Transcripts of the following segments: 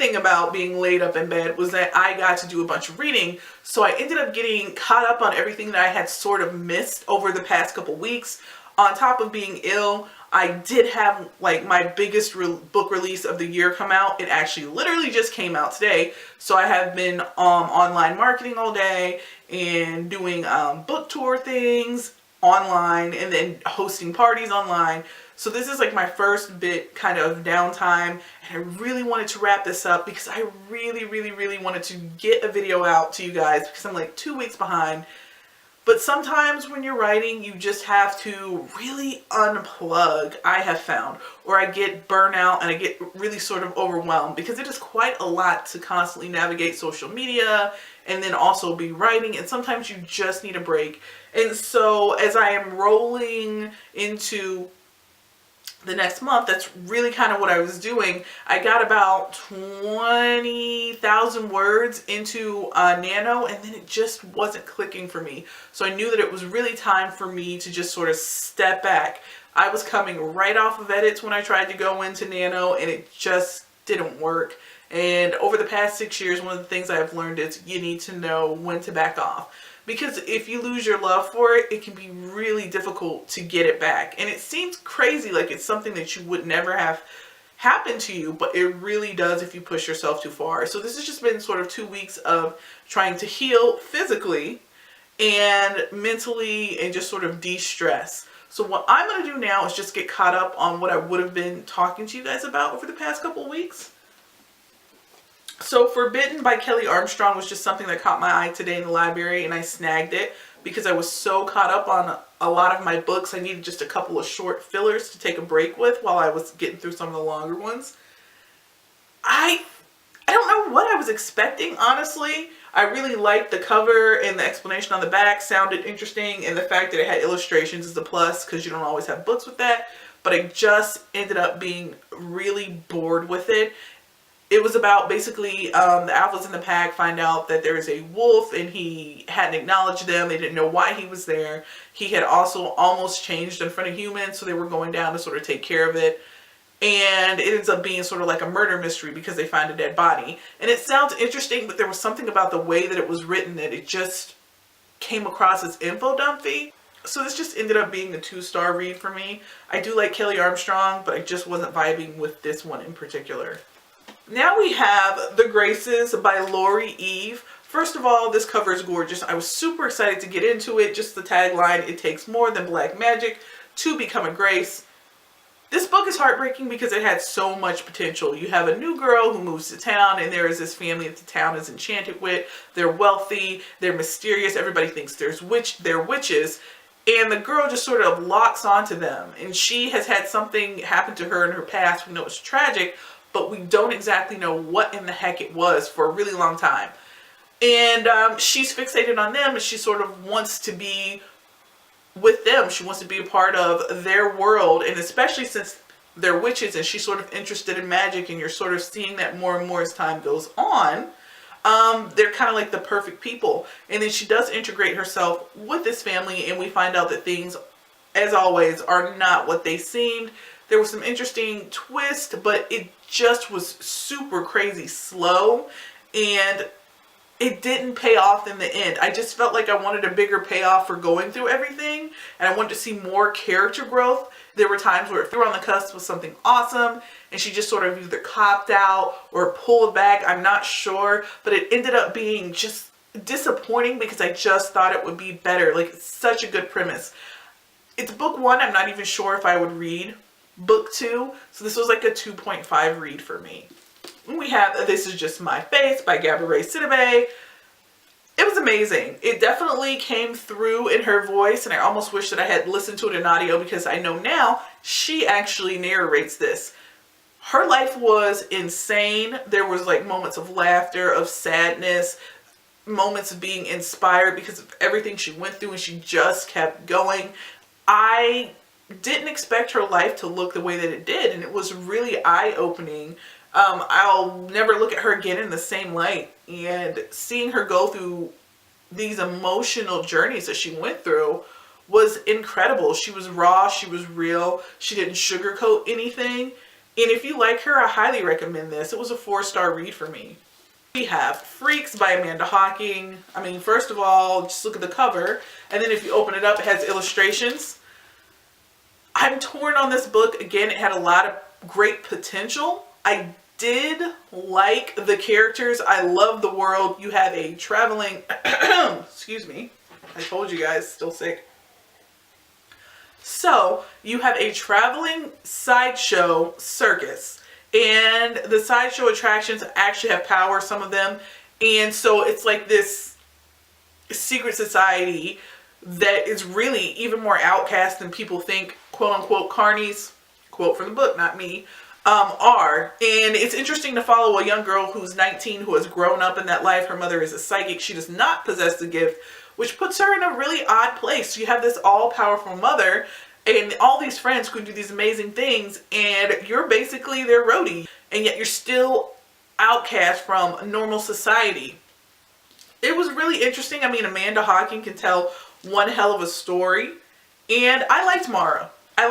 thing about being laid up in bed was that I got to do a bunch of reading. So I ended up getting caught up on everything that I had sort of missed over the past couple weeks. On top of being ill, I did have like my biggest book release of the year come out. It actually literally just came out today. So I have been online marketing all day and doing book tour things online and then hosting parties online. So this is like my first bit kind of downtime, and I really wanted to wrap this up because I really wanted to get a video out to you guys because I'm like 2 weeks behind. But sometimes when you're writing, you just have to really unplug, I have found, or I get burnout and I get really sort of overwhelmed because it is quite a lot to constantly navigate social media and then also be writing, and sometimes you just need a break. And so as I am rolling into the next month, that's really kind of what I was doing. I got about 20,000 words into Nano, and then it just wasn't clicking for me. So I knew that it was really time for me to just sort of step back. I was coming right off of edits when I tried to go into Nano, and it just didn't work. And over the past 6 years, one of the things I've learned is you need to know when to back off. Because if you lose your love for it, it can be really difficult to get it back. And it seems crazy, like it's something that you would never have happen to you, but it really does if you push yourself too far. So this has just been sort of 2 weeks of trying to heal physically and mentally and just sort of de-stress. So what I'm going to do now is just get caught up on what I would have been talking to you guys about over the past couple of weeks. So Forbidden by Kelly Armstrong was just something that caught my eye today in the library, and I snagged it because I was so caught up on a lot of my books. I needed just a couple of short fillers to take a break with while I was getting through some of the longer ones. I don't know what I was expecting, honestly. I really liked the cover, and the explanation on the back sounded interesting, and the fact that it had illustrations is a plus because you don't always have books with that. But I just ended up being really bored with it. It was about basically the alphas in the pack find out that there is a wolf, and he hadn't acknowledged them. They didn't know why he was there. He had also almost changed in front of humans, so they were going down to sort of take care of it. And it ends up being sort of like a murder mystery because they find a dead body. And it sounds interesting, but there was something about the way that it was written that it just came across as info dumpy. So this just ended up being a 2-star read for me. I do like Kelly Armstrong, but I just wasn't vibing with this one in particular. Now we have The Graces by Laure Eve. First of all, this cover is gorgeous. I was super excited to get into it. Just the tagline, it takes more than black magic to become a grace. This book is heartbreaking because it had so much potential. You have a new girl who moves to town, and there is this family that the town is enchanted with. They're wealthy, they're mysterious, everybody thinks they're witches. And the girl just sort of locks onto them. And she has had something happen to her in her past. We know it's tragic, but we don't exactly know what in the heck it was for a really long time. And she's fixated on them, and she sort of wants to be with them. She wants to be a part of their world, and especially since they're witches and she's sort of interested in magic, and you're sort of seeing that more and more as time goes on. They're kind of like the perfect people. And then she does integrate herself with this family, and we find out that things, as always, are not what they seemed. There was some interesting twist, but it just was super crazy slow, and it didn't pay off in the end. I just felt like I wanted a bigger payoff for going through everything, and I wanted to see more character growth. There were times where if they were on the cusp of something awesome, and she just sort of either copped out or pulled back, I'm not sure, but it ended up being just disappointing because I just thought it would be better. Like, it's such a good premise. It's book 1, I'm not even sure if I would read book 2, so this was like a 2.5 read for me. We have This Is Just My Face by Gabourey Sidibe. It was amazing. It definitely came through in her voice, and I almost wish that I had listened to it in audio because I know now she actually narrates this. Her life was insane. There was like moments of laughter, of sadness, moments of being inspired because of everything she went through, and she just kept going. I didn't expect her life to look the way that it did, and it was really eye-opening. I'll never look at her again in the same light, and seeing her go through these emotional journeys that she went through was incredible. She was raw, she was real, she didn't sugarcoat anything, And if you like her, I highly recommend this. It was a 4-star read for me. We have Freaks by Amanda Hocking. I mean, first of all, just look at the cover. And then if you open it up, it has illustrations. I'm torn on this book. Again, it had a lot of great potential. I did like the characters. I love the world. You have a traveling, excuse me, I told you guys, still sick. So you have a traveling sideshow circus. And the sideshow attractions actually have power, some of them. And so it's like this secret society that is really even more outcast than people think, quote unquote, carnies, quote from the book, not me, are. And it's interesting to follow a young girl who's 19, who has grown up in that life. Her mother is a psychic. She does not possess the gift, which puts her in a really odd place. You have this all-powerful mother and all these friends who do these amazing things, and you're basically their roadie, and yet you're still outcast from normal society. It was really interesting. I mean, Amanda Hocking can tell one hell of a story, and I liked Mara. I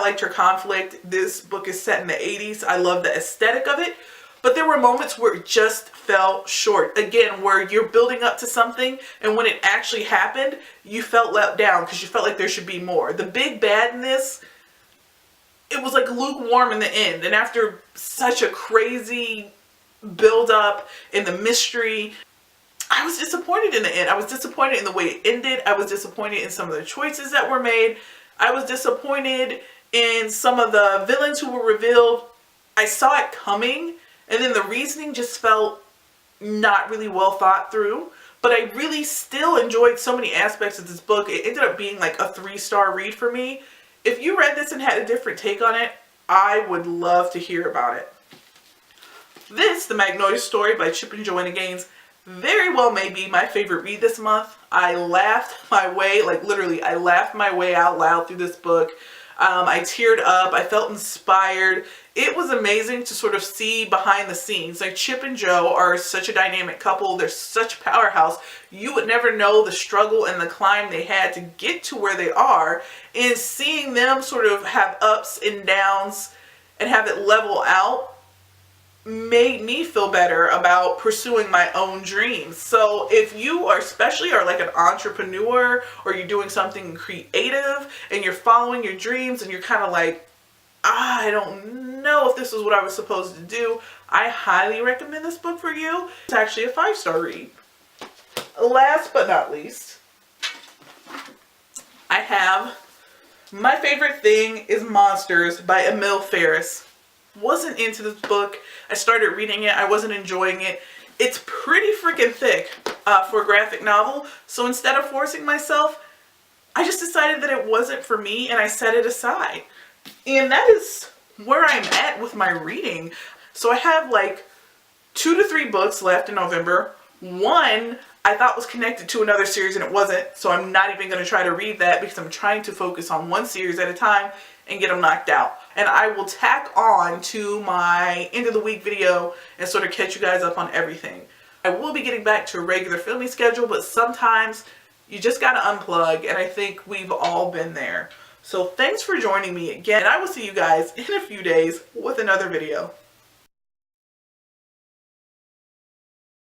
liked her conflict. This book is set in the 80s. I love the aesthetic of it, but there were moments where it just fell short. Again, where you're building up to something, and when it actually happened, you felt let down because you felt like there should be more. The big bad in this, it was like lukewarm in the end. And after such a crazy build up in the mystery, I was disappointed in the end. I was disappointed in the way it ended. I was disappointed in some of the choices that were made. I was disappointed in some of the villains who were revealed. I saw it coming, and then the reasoning just felt not really well thought through. But I really still enjoyed so many aspects of this book. It ended up being like a 3-star read for me. If you read this and had a different take on it, I would love to hear about it. This, The Magnolias Story by Chip and Joanna Gaines, very well may be my favorite read this month. I laughed my way, like literally, I laughed my way out loud through this book. I teared up. I felt inspired. It was amazing to sort of see behind the scenes. Like Chip and Jo are such a dynamic couple. They're such a powerhouse. You would never know the struggle and the climb they had to get to where they are. And seeing them sort of have ups and downs and have it level out made me feel better about pursuing my own dreams. So if you are especially are like an entrepreneur, or you're doing something creative and you're following your dreams and you're kind of like, I don't know if this is what I was supposed to do, I highly recommend this book for you. It's actually a 5-star read. Last but not least, I have My Favorite Thing is Monsters by Emil Ferris. Wasn't into this book. I started reading it. I wasn't enjoying it. It's pretty freaking thick for a graphic novel. So instead of forcing myself, I just decided that it wasn't for me and I set it aside. And that is where I'm at with my reading. So I have like 2 to 3 books left in November. One I thought was connected to another series and it wasn't. So I'm not even going to try to read that because I'm trying to focus on one series at a time and get them knocked out. And I will tack on to my end of the week video and sort of catch you guys up on everything. I will be getting back to a regular filming schedule, but sometimes you just got to unplug, and I think we've all been there. So thanks for joining me again. I will see you guys in a few days with another video.